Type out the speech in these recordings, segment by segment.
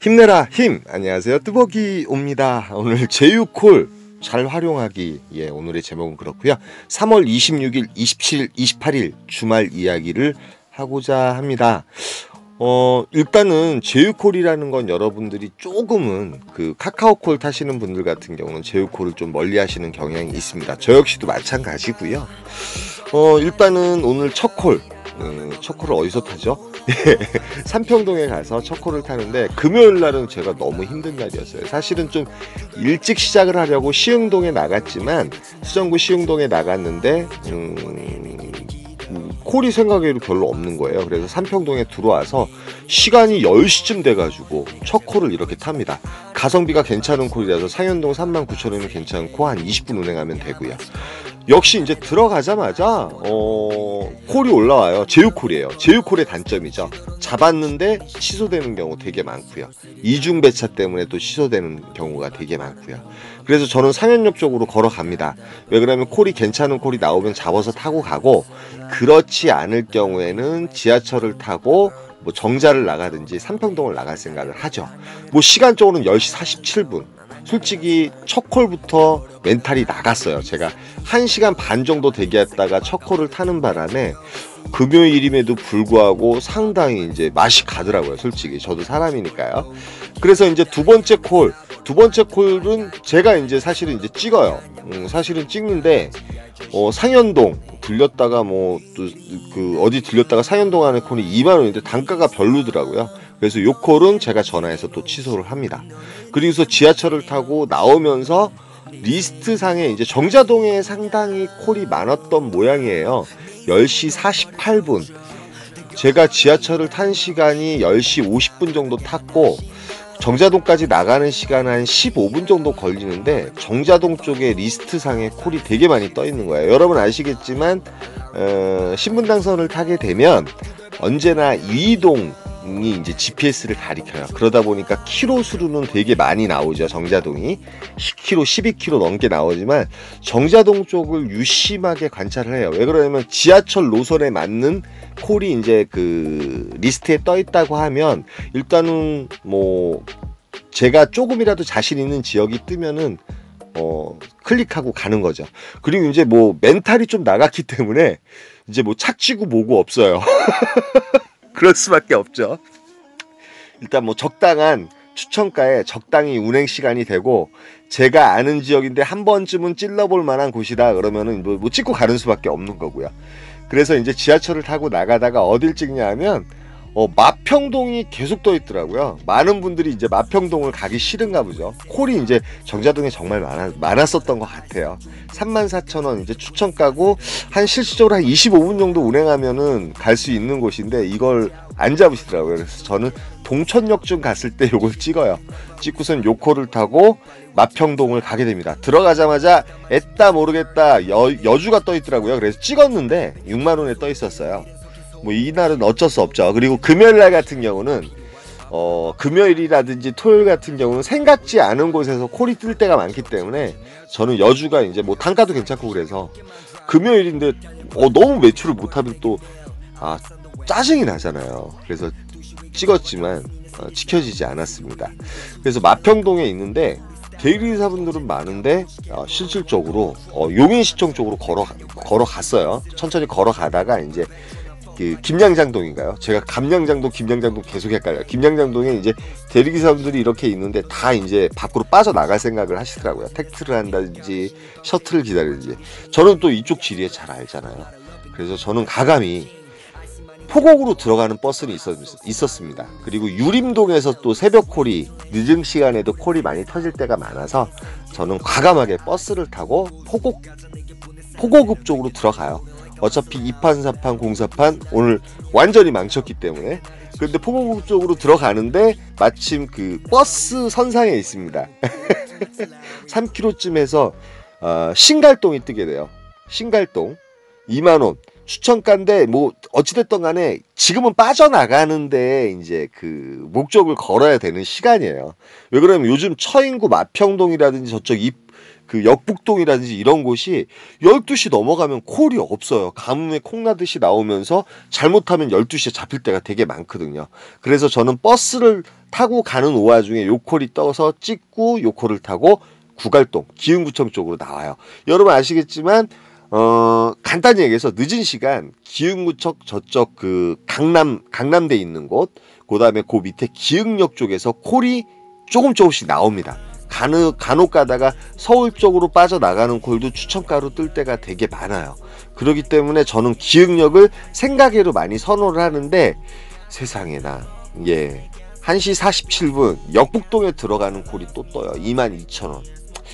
힘내라 힘! 안녕하세요, 뚜벅이 옵니다. 오늘 제휴콜 잘 활용하기, 오늘의 제목은 그렇고요. 3월 26일, 27일, 28일 주말 이야기를 하고자 합니다. 일단은 제휴콜이라는 건 여러분들이 조금은 그 카카오콜 타시는 분들 같은 경우는 제휴콜을 좀 멀리 하시는 경향이 있습니다. 저 역시도 마찬가지고요. 일단은 오늘 첫 콜을 어디서 타죠? 삼평동에 가서 첫 콜을 타는데, 금요일 날은 제가 너무 힘든 날이었어요. 사실은 좀 일찍 시작을 하려고 시흥동에 나갔지만, 수정구 시흥동에 나갔는데 콜이 생각외로 별로 없는 거예요. 그래서 삼평동에 들어와서 시간이 10시쯤 돼가지고 첫 콜을 이렇게 탑니다. 가성비가 괜찮은 콜이라서 상현동 39,000원이면 괜찮고 한 20분 운행하면 되고요. 역시 이제 들어가자마자 콜이 올라와요. 제휴콜이에요. 제휴콜의 단점이죠. 잡았는데 취소되는 경우 되게 많고요. 이중 배차 때문에 또 취소되는 경우가 되게 많고요. 그래서 저는 상현역 쪽으로 걸어갑니다. 왜 그러면 콜이 괜찮은 콜이 나오면 잡아서 타고 가고, 그렇지 않을 경우에는 지하철을 타고 뭐 정자를 나가든지 삼평동을 나갈 생각을 하죠. 뭐 시간적으로는 10시 47분. 솔직히 첫 콜부터 멘탈이 나갔어요. 제가 1시간 반 정도 대기했다가 첫 콜을 타는 바람에 금요일임에도 불구하고 상당히 이제 맛이 가더라고요. 솔직히 저도 사람이니까요. 그래서 이제 두 번째 콜은 제가 이제 사실은 이제 찍어요. 사실은 찍는데 상현동 들렸다가 뭐 또 그 어디 들렸다가 상현동 안에 콜이 2만 원인데 단가가 별로더라고요. 그래서 요 콜은 제가 전화해서 또 취소를 합니다. 그리고서 지하철을 타고 나오면서 리스트상에 이제 정자동에 상당히 콜이 많았던 모양이에요. 10시 48분. 제가 지하철을 탄 시간이 10시 50분 정도 탔고, 정자동까지 나가는 시간 한 15분 정도 걸리는데, 정자동 쪽에 리스트상에 콜이 되게 많이 떠 있는 거예요. 여러분 아시겠지만 신분당선을 타게 되면 언제나 이동이 이제 GPS를 가리켜요. 그러다 보니까 키로 수로는 되게 많이 나오죠. 정자동이 10km, 12km 넘게 나오지만 정자동 쪽을 유심하게 관찰을 해요. 왜 그러냐면 지하철 노선에 맞는 콜이 이제 그 리스트에 떠 있다고 하면, 일단은 뭐 제가 조금이라도 자신 있는 지역이 뜨면은 클릭하고 가는 거죠. 그리고 이제 뭐 멘탈이 좀 나갔기 때문에 이제 뭐 착지고 뭐고 없어요. 그럴 수밖에 없죠. 일단 뭐 적당한 추천가에 적당히 운행 시간이 되고, 제가 아는 지역인데 한 번쯤은 찔러볼 만한 곳이다 그러면은 뭐 찍고 가는 수밖에 없는 거고요. 그래서 이제 지하철을 타고 나가다가 어딜 찍냐 하면 마평동이 계속 떠 있더라고요. 많은 분들이 이제 마평동을 가기 싫은가 보죠. 콜이 이제 정자동에 정말 많았었던 것 같아요. 34,000원 이제 추천가고, 한 실질적으로 한 25분 정도 운행하면은 갈 수 있는 곳인데 이걸 안 잡으시더라고요. 그래서 저는 동천역쯤 갔을 때 요걸 찍어요. 찍고선 요 콜을 타고 마평동을 가게 됩니다. 들어가자마자 에따 모르겠다 여주가 떠 있더라고요. 그래서 찍었는데 6만 원에 떠 있었어요. 뭐 이날은 어쩔 수 없죠. 그리고 금요일날 같은 경우는 금요일이라든지 토요일 같은 경우는 생각지 않은 곳에서 콜이 뜰 때가 많기 때문에, 저는 여주가 이제 뭐 단가도 괜찮고 그래서 금요일인데 너무 매출을 못하면 또 짜증이 나잖아요. 그래서 찍었지만 지켜지지 않았습니다. 그래서 마평동에 있는데 대리기사분들은 많은데 실질적으로 용인시청 쪽으로 걸어갔어요. 천천히 걸어가다가 이제 그 김양장동인가요? 제가 감양장동, 김양장동 계속 헷갈려요. 김양장동에 이제 대리기사분들이 이렇게 있는데 다 이제 밖으로 빠져나갈 생각을 하시더라고요. 택트를 한다든지 셔틀을 기다리든지. 저는 또 이쪽 지리에 잘 알잖아요. 그래서 저는 가감히 포곡으로 들어가는 버스는 있었습니다. 그리고 유림동에서 또 새벽 콜이, 늦은 시간에도 콜이 많이 터질 때가 많아서 저는 과감하게 버스를 타고 포고급 쪽으로 들어가요. 어차피 2판, 4판, 공사판 오늘 완전히 망쳤기 때문에. 그런데 포고급 쪽으로 들어가는데 마침 그 버스 선상에 있습니다. 3km쯤에서 신갈동이 뜨게 돼요. 신갈동 2만원 추천가인데 뭐 어찌됐든 간에 지금은 빠져나가는데 이제 그 목적을 걸어야 되는 시간이에요. 왜 그러냐면 요즘 처인구 마평동이라든지 저쪽 그 역북동이라든지 이런 곳이 12시 넘어가면 콜이 없어요. 가뭄에 콩나듯이 나오면서 잘못하면 12시에 잡힐 때가 되게 많거든요. 그래서 저는 버스를 타고 가는 오화 중에 요 콜이 떠서 찍고 요 콜을 타고 구갈동 기흥구청 쪽으로 나와요. 여러분 아시겠지만 간단히 얘기해서 늦은 시간 기흥구청 저쪽 그 강남대 있는 곳, 그다음에 그 밑에 기흥역 쪽에서 콜이 조금씩 나옵니다. 간혹 가다가 서울 쪽으로 빠져나가는 콜도 추천가로 뜰 때가 되게 많아요. 그렇기 때문에 저는 기흥역을 생각외로 많이 선호를 하는데 세상에나 1시 47분 역북동에 들어가는 콜이 또 떠요. 22,000원.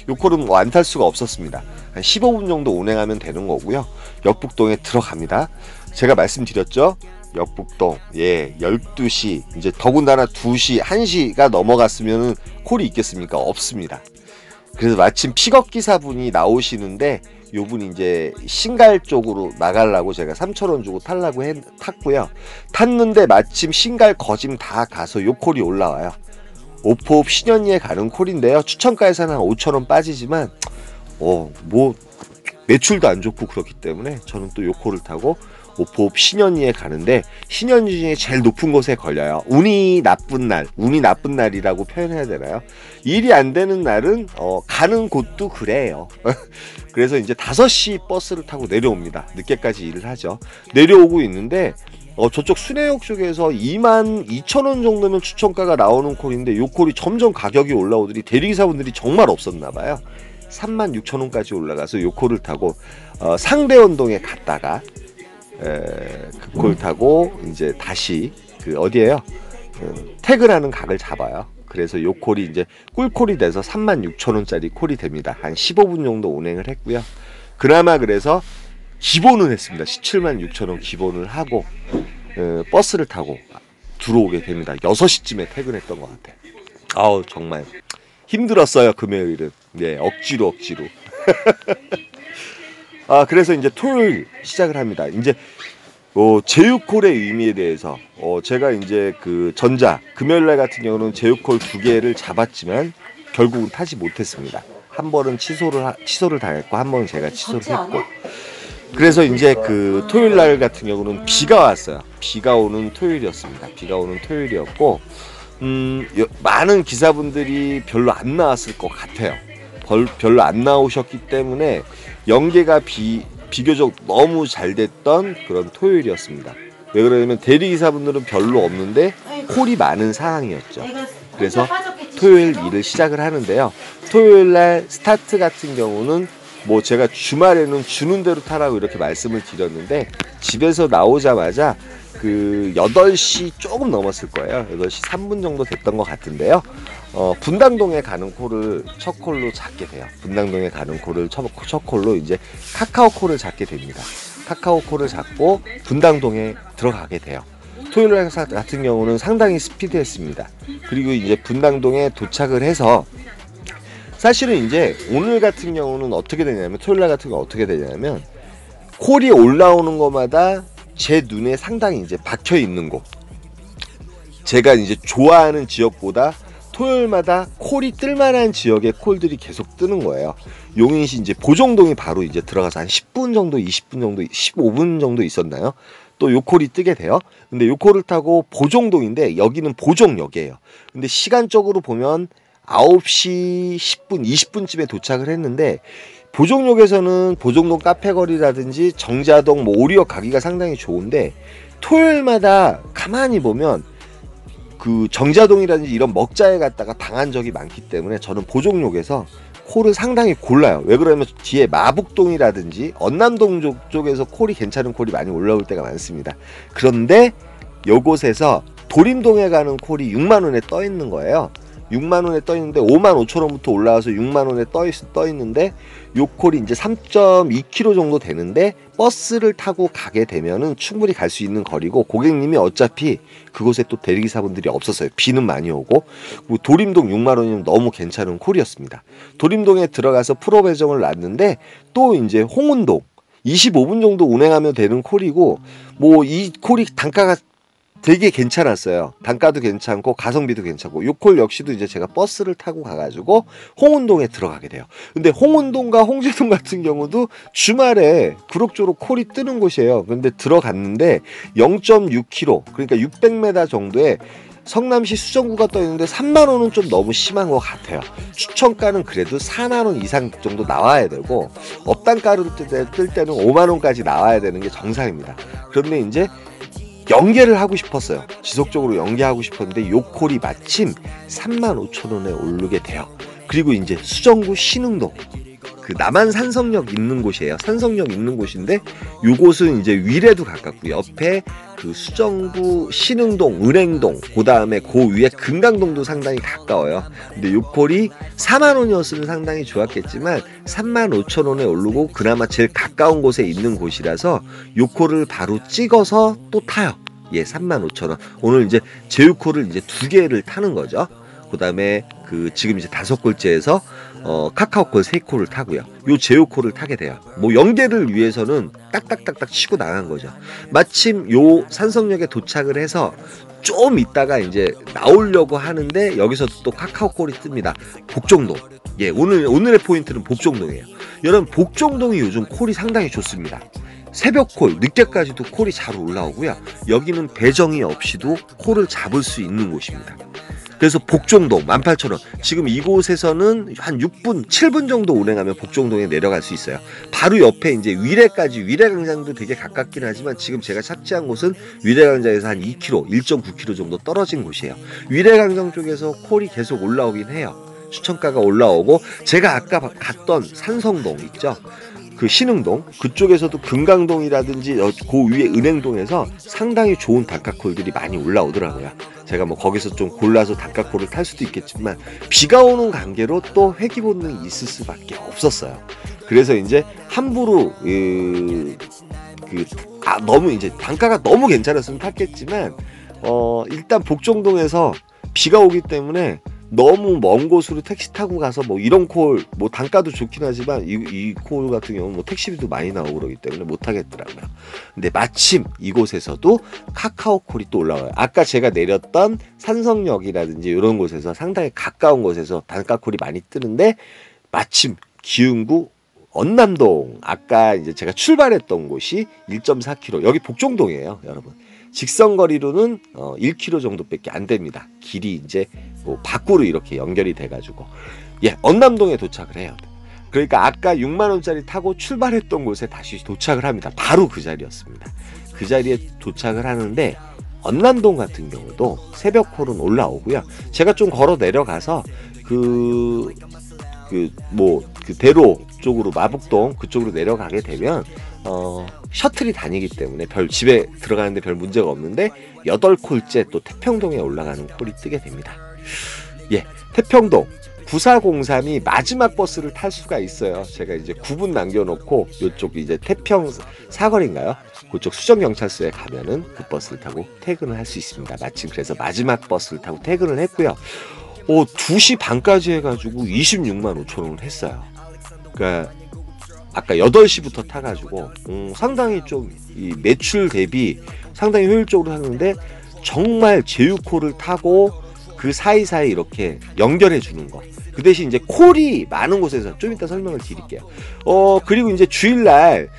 요 콜은 뭐 안 탈 수가 없었습니다. 한 15분 정도 운행하면 되는 거고요. 역북동에 들어갑니다. 제가 말씀드렸죠. 역북동 12시 이제 더군다나 2시 1시가 넘어갔으면 콜이 있겠습니까? 없습니다. 그래서 마침 픽업 기사분이 나오시는데 요분이 이제 신갈 쪽으로 나가려고 제가 3,000원 주고 탔고요. 탔는데 마침 신갈 거짐 다 가서 요 콜이 올라와요. 오포읍 신현리에 가는 콜인데요. 추천가에서는 한 5,000원 빠지지만 뭐 매출도 안 좋고 그렇기 때문에 저는 또 요 콜을 타고 오포읍 신현리에 가는데 신현리 중에 제일 높은 곳에 걸려요. 운이 나쁜 날이라고 표현해야 되나요? 일이 안 되는 날은 가는 곳도 그래요. 그래서 이제 5시 버스를 타고 내려옵니다. 늦게까지 일을 하죠. 내려오고 있는데 저쪽 순회역 쪽에서 22,000원 정도면 추천가가 나오는 콜인데 요 콜이 점점 가격이 올라오더니 대리기사분들이 정말 없었나 봐요. 36,000원까지 올라가서 요 콜을 타고 상대원동에 갔다가 그 콜 타고 이제 다시 그 어디에요? 퇴근하는 각을 잡아요. 그래서 요 콜이 이제 꿀콜이 돼서 36,000원짜리 콜이 됩니다. 한 15분 정도 운행을 했고요. 그나마 그래서 기본은 했습니다. 176,000원 기본을 하고 버스를 타고 들어오게 됩니다. 6시쯤에 퇴근했던 것 같아요. 아우 정말 힘들었어요. 금요일은. 억지로 그래서 이제 토요일 시작을 합니다. 이제 제휴콜의 의미에 대해서 제가 이제 그 금요일날 같은 경우는 제휴콜 2개를 잡았지만 결국은 타지 못했습니다. 한 번은 취소를 당했고 한 번은 제가 취소를 했고. 그래서 이제 그 토요일날 같은 경우는 비가 왔어요. 비가 오는 토요일이었습니다. 비가 오는 토요일이었고 많은 기사분들이 별로 안 나왔을 것 같아요. 별로 안 나오셨기 때문에 연계가 비교적 너무 잘 됐던 그런 토요일이었습니다. 왜 그러냐면 대리기사분들은 별로 없는데 콜이 많은 상황이었죠. 그래서 토요일 일을 시작을 하는데요. 토요일날 스타트 같은 경우는 뭐 제가 주말에는 주는 대로 타라고 이렇게 말씀을 드렸는데 집에서 나오자마자 그 8시 조금 넘었을 거예요. 8시 3분 정도 됐던 것 같은데요. 분당동에 가는 콜을 첫 콜로 잡게 돼요. 분당동에 가는 콜을 첫 콜로 이제 카카오콜을 잡게 됩니다. 카카오콜을 잡고 분당동에 들어가게 돼요. 토요일 같은 경우는 상당히 스피드했습니다. 그리고 이제 분당동에 도착을 해서 사실은 이제 오늘 같은 경우는 어떻게 되냐면 토요일 날 같은 경우 어떻게 되냐면 콜이 올라오는 것마다 제 눈에 상당히 이제 박혀 있는 곳, 제가 이제 좋아하는 지역보다 토요일마다 콜이 뜰만한 지역의 콜들이 계속 뜨는 거예요. 용인시 이제 보정동이 바로 이제 들어가서 한 10분 정도, 20분 정도, 15분 정도 있었나요? 또 요 콜이 뜨게 돼요. 근데 요 콜을 타고 보정동인데 여기는 보정역이에요. 근데 시간적으로 보면 9시 10분, 20분쯤에 도착을 했는데 보정역에서는 보정동 카페거리라든지 정자동, 오리역 가기가 상당히 좋은데 토요일마다 가만히 보면 그 정자동이라든지 이런 먹자에 갔다가 당한 적이 많기 때문에 저는 보정역에서 콜을 상당히 골라요. 왜 그러냐면 뒤에 마북동이라든지 언남동 쪽에서 콜이 괜찮은 콜이 많이 올라올 때가 많습니다. 그런데 요곳에서 도림동에 가는 콜이 6만원에 떠 있는 거예요. 6만원에 떠 있는데 55,000원부터 올라와서 6만원에 떠 있는데 요 콜이 이제 3.2km 정도 되는데 버스를 타고 가게 되면은 충분히 갈 수 있는 거리고 고객님이 어차피 그곳에 또 대리기사분들이 없었어요. 비는 많이 오고. 도림동 6만원이면 너무 괜찮은 콜이었습니다. 도림동에 들어가서 프로 배정을 놨는데 또 이제 홍은동 25분 정도 운행하면 되는 콜이고 뭐 이 콜이 단가가 되게 괜찮았어요. 단가도 괜찮고 가성비도 괜찮고 요 콜 역시도 이제 제가 버스를 타고 가가지고 홍은동에 들어가게 돼요. 근데 홍은동과 홍제동 같은 경우도 주말에 그럭저럭 콜이 뜨는 곳이에요. 근데 들어갔는데 0.6km 그러니까 600m 정도에 성남시 수정구가 떠 있는데 3만 원은 좀 너무 심한 것 같아요. 추천가는 그래도 4만 원 이상 정도 나와야 되고 업단가를 뜰 때는 5만 원까지 나와야 되는 게 정상입니다. 그런데 이제 연계를 하고 싶었어요. 지속적으로 연계하고 싶었는데 요 콜이 마침 3만 5천 원에 오르게 돼요. 그리고 이제 수정구 신흥동, 그 남한 산성역 있는 곳이에요. 산성역 있는 곳인데 요곳은 이제 위례도 가깝고 옆에 그 수정구 신흥동, 은행동, 그 다음에 그 위에 금강동도 상당히 가까워요. 근데 요 콜이 4만 원이었으면 상당히 좋았겠지만 3만 5천 원에 오르고 그나마 제일 가까운 곳에 있는 곳이라서 요 콜을 바로 찍어서 또 타요. 예, 3만 5천 원. 오늘 이제 제휴콜을 이제 2개를 타는 거죠. 그 다음에 그 지금 이제 5콜째에서 카카오콜 3콜을 타고요. 요 제휴콜을 타게 돼요. 뭐 연계를 위해서는 딱딱딱딱 치고 나간 거죠. 마침 요 산성역에 도착을 해서 좀 있다가 이제 나오려고 하는데 여기서 또 카카오콜이 뜹니다. 복정동. 예, 오늘의 포인트는 복정동이에요. 여러분, 복정동이 요즘 콜이 상당히 좋습니다. 새벽콜, 늦게까지도 콜이 잘 올라오고요. 여기는 배정이 없이도 콜을 잡을 수 있는 곳입니다. 그래서 복정동 18,000원. 지금 이곳에서는 한 6분, 7분 정도 운행하면 복정동에 내려갈 수 있어요. 바로 옆에 이제 위례까지, 위례광장도 되게 가깝긴 하지만 지금 제가 착지한 곳은 위례광장에서 한 2km, 1.9km 정도 떨어진 곳이에요. 위례광장 쪽에서 콜이 계속 올라오긴 해요. 추천가가 올라오고, 제가 아까 갔던 산성동 있죠? 그 신흥동, 그쪽에서도 금강동이라든지 그 위에 은행동에서 상당히 좋은 단가콜들이 많이 올라오더라고요. 제가 뭐 거기서 좀 골라서 단가콜을 탈 수도 있겠지만 비가 오는 관계로 또 회귀 본능이 있을 수밖에 없었어요. 그래서 이제 함부로 너무 이제 단가가 너무 괜찮았으면 탔겠지만 일단 복정동에서 비가 오기 때문에 너무 먼 곳으로 택시 타고 가서 뭐 이런 콜, 뭐 단가도 좋긴 하지만 이 콜 같은 경우는 뭐 택시비도 많이 나오고 그러기 때문에 못 하겠더라고요. 근데 마침 이곳에서도 카카오 콜이 또 올라와요. 아까 제가 내렸던 산성역이라든지 이런 곳에서 상당히 가까운 곳에서 단가 콜이 많이 뜨는데 마침 기흥구 언남동, 아까 이제 제가 출발했던 곳이 1.4km, 여기 복정동이에요, 여러분. 직선거리로는 1km 정도밖에 안 됩니다. 길이 이제 뭐 밖으로 이렇게 연결이 돼가지고, 예, 언남동에 도착을 해요. 그러니까 아까 6만 원짜리 타고 출발했던 곳에 다시 도착을 합니다. 바로 그 자리였습니다. 그 자리에 도착을 하는데 언남동 같은 경우도 새벽 콜은 올라오고요. 제가 좀 걸어 내려가서 그 대로 쪽으로, 마북동 그쪽으로 내려가게 되면 셔틀이 다니기 때문에 집에 들어가는데 별 문제가 없는데 8콜째 또 태평동에 올라가는 콜이 뜨게 됩니다. 예, 태평동 9403이 마지막 버스를 탈 수가 있어요. 제가 이제 9분 남겨놓고 이쪽 이제 태평 사거리인가요? 그쪽 수정경찰서에 가면은 그 버스를 타고 퇴근을 할 수 있습니다. 마침 그래서 마지막 버스를 타고 퇴근을 했고요. 2시 반까지 해가지고 26만 5천 원을 했어요. 그러니까 아까 8시부터 타가지고 상당히 좀 이 매출 대비 상당히 효율적으로 하는데, 정말 제휴콜을 타고 그 사이사이 이렇게 연결해 주는 거. 그 대신 이제 콜이 많은 곳에서 좀 이따 설명을 드릴게요. 그리고 이제 주일날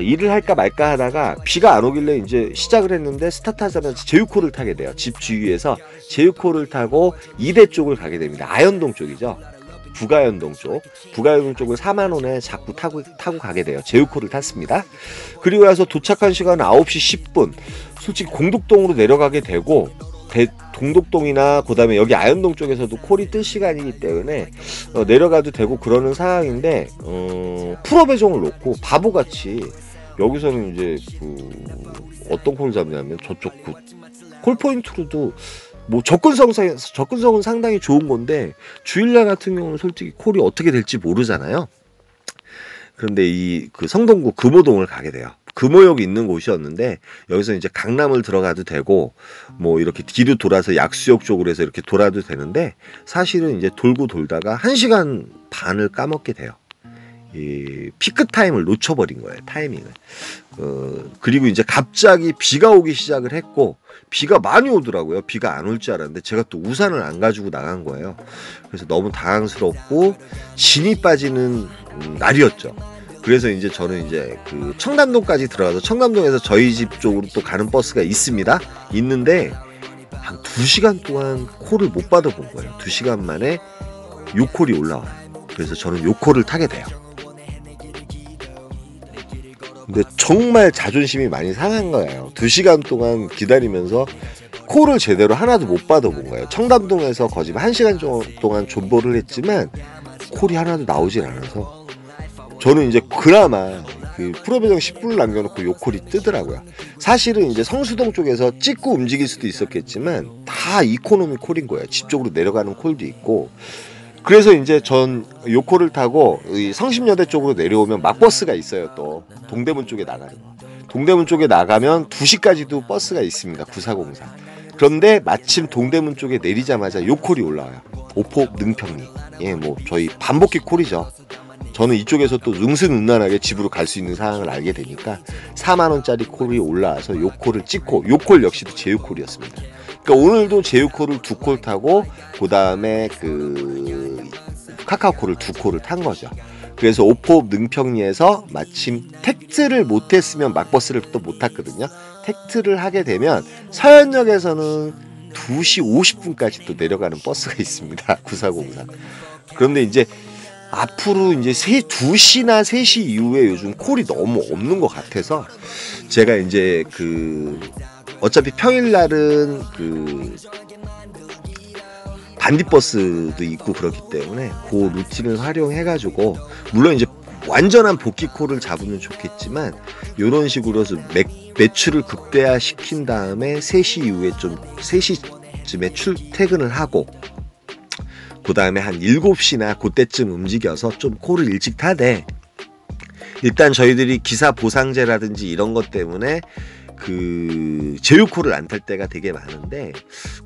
일을 할까 말까 하다가 비가 안 오길래 이제 시작을 했는데, 스타트하자마자 제휴콜을 타게 돼요. 집 주위에서 제휴콜을 타고 이대 쪽을 가게 됩니다. 아현동 쪽이죠. 북아현동 쪽. 북아현동 쪽을 4만 원에 자꾸 타고 가게 돼요. 제휴콜을 탔습니다. 그리고 나서 도착한 시간은 9시 10분. 솔직히 공덕동으로 내려가게 되고, 동덕동이나 그 다음에 여기 아현동 쪽에서도 콜이 뜰 시간이기 때문에 내려가도 되고 그러는 상황인데, 풀업 배정을 놓고 바보같이 여기서는 이제 어떤 콜을 잡냐면 저쪽 콜 포인트로도 뭐 접근성은 상당히 좋은 건데, 주일날 같은 경우는 솔직히 콜이 어떻게 될지 모르잖아요. 그런데 그 성동구 금호동을 가게 돼요. 금호역이 있는 곳이었는데 여기서 이제 강남을 들어가도 되고 뭐 이렇게 뒤로 돌아서 약수역 쪽으로 해서 이렇게 돌아도 되는데, 사실은 이제 돌고 돌다가 1시간 반을 까먹게 돼요. 이 피크 타임을 놓쳐버린 거예요, 타이밍을. 그리고 이제 갑자기 비가 오기 시작을 했고, 비가 많이 오더라고요. 비가 안 올 줄 알았는데 제가 또 우산을 안 가지고 나간 거예요. 그래서 너무 당황스럽고 진이 빠지는 날이었죠. 그래서 이제 저는 이제 그 청담동까지 들어가서, 청담동에서 저희 집 쪽으로 또 가는 버스가 있습니다. 있는데 한 2시간 동안 콜을 못 받아본 거예요. 2시간 만에 요 콜이 올라와요. 그래서 저는 요 콜을 타게 돼요. 근데 정말 자존심이 많이 상한 거예요. 2시간 동안 기다리면서 콜을 제대로 하나도 못 받아본 거예요. 청담동에서 거짓 1시간 동안 존버를 했지만 콜이 하나도 나오질 않아서 저는 이제 그나마 그 프로배정 10분을 남겨놓고 요 콜이 뜨더라고요. 사실은 이제 성수동 쪽에서 찍고 움직일 수도 있었겠지만 다 이코노미 콜인 거예요. 집 쪽으로 내려가는 콜도 있고. 그래서 이제 전 요 콜을 타고 이 성심여대 쪽으로 내려오면 막버스가 있어요. 또 동대문 쪽에 나가는 거. 동대문 쪽에 나가면 2시까지도 버스가 있습니다. 9404. 그런데 마침 동대문 쪽에 내리자마자 요 콜이 올라와요. 오포 능평리. 예, 뭐 저희 반복기 콜이죠. 저는 이쪽에서 또 능수능란하게 집으로 갈 수 있는 상황을 알게 되니까 4만원짜리 콜이 올라와서 요 콜을 찍고, 요 콜 역시도 제휴콜이었습니다. 그러니까 오늘도 제휴콜을 2콜 타고 그 다음에 그 카카오콜을 2콜을 탄 거죠. 그래서 오포 능평리에서 마침 택트를 못했으면 막버스를 또 못 탔거든요. 택트를 하게 되면 서현역에서는 2시 50분까지 또 내려가는 버스가 있습니다. 9404. 그런데 이제 앞으로 이제 2시나 3시 이후에 요즘 콜이 너무 없는 것 같아서 제가 이제 그 어차피 평일날은 그 반디버스도 있고 그렇기 때문에 그 루틴을 활용해가지고 물론 이제 완전한 복귀 콜을 잡으면 좋겠지만 이런 식으로 해서 매출을 극대화시킨 다음에 3시 이후에 좀 3시쯤에 출퇴근을 하고 그 다음에 한 7시나 그때쯤 움직여서 좀 콜을 일찍 타되 일단 저희들이 기사 보상제라든지 이런 것 때문에 그 제휴콜을 안 탈 때가 되게 많은데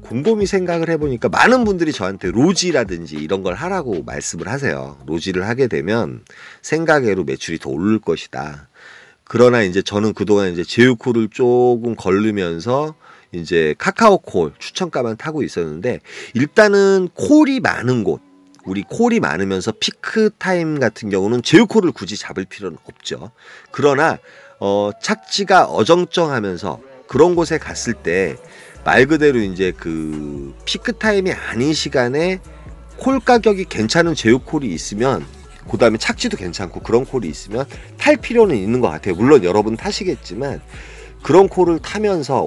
곰곰이 생각을 해보니까 많은 분들이 저한테 로지라든지 이런 걸 하라고 말씀을 하세요. 로지를 하게 되면 생각외로 매출이 더 오를 것이다. 그러나 이제 저는 그동안 이제 제휴콜을 조금 걸르면서 이제 카카오콜 추천가만 타고 있었는데 일단은 콜이 많은 곳 우리 콜이 많으면서 피크 타임 같은 경우는 제휴콜을 굳이 잡을 필요는 없죠. 그러나 착지가 어정쩡하면서 그런 곳에 갔을 때 말 그대로 이제 그 피크 타임이 아닌 시간에 콜 가격이 괜찮은 제휴콜이 있으면 그 다음에 착지도 괜찮고 그런 콜이 있으면 탈 필요는 있는 것 같아요. 물론 여러분 타시겠지만 그런 콜을 타면서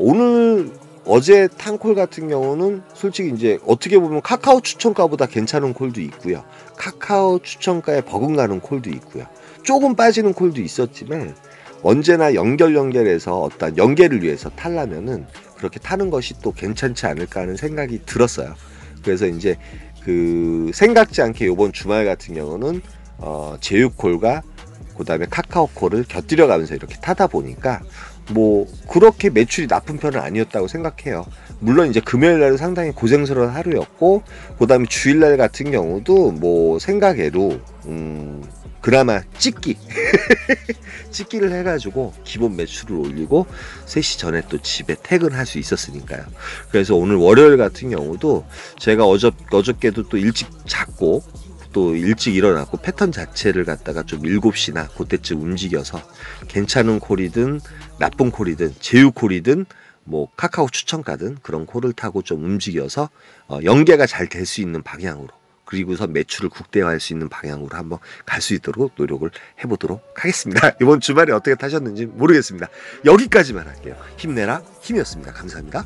어제 탄 콜 같은 경우는 솔직히 이제 어떻게 보면 카카오 추천가보다 괜찮은 콜도 있고요. 카카오 추천가에 버금가는 콜도 있고요. 조금 빠지는 콜도 있었지만 언제나 연결해서 어떤 연계를 위해서 타려면은 그렇게 타는 것이 또 괜찮지 않을까 하는 생각이 들었어요. 그래서 이제 그 생각지 않게 이번 주말 같은 경우는 제휴콜과 그 다음에 카카오콜을 곁들여 가면서 이렇게 타다 보니까 뭐 그렇게 매출이 나쁜 편은 아니었다고 생각해요. 물론 이제 금요일날은 상당히 고생스러운 하루였고 그 다음에 주일날 같은 경우도 뭐 생각외로 그나마 찍기를 해가지고 기본 매출을 올리고 3시 전에 또 집에 퇴근할 수 있었으니까요. 그래서 오늘 월요일 같은 경우도 제가 어저께도 또 일찍 잤고 또 일찍 일어났고 패턴 자체를 갖다가 좀 7시나 그때쯤 움직여서 괜찮은 콜이든 나쁜 콜이든 제휴콜이든 뭐 카카오 추천가든 그런 콜을 타고 좀 움직여서 연계가 잘 될 수 있는 방향으로 그리고서 매출을 국대화할 수 있는 방향으로 한번 갈 수 있도록 노력을 해보도록 하겠습니다. 이번 주말에 어떻게 타셨는지 모르겠습니다. 여기까지만 할게요. 힘내라 힘이었습니다. 감사합니다.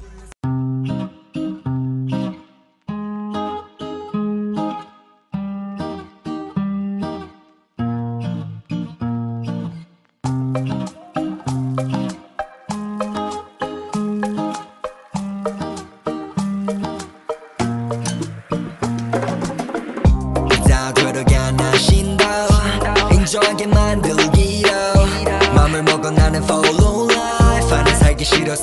인정하게 만들기로 맘을 먹어 나는 follow life 아니 살기 싫어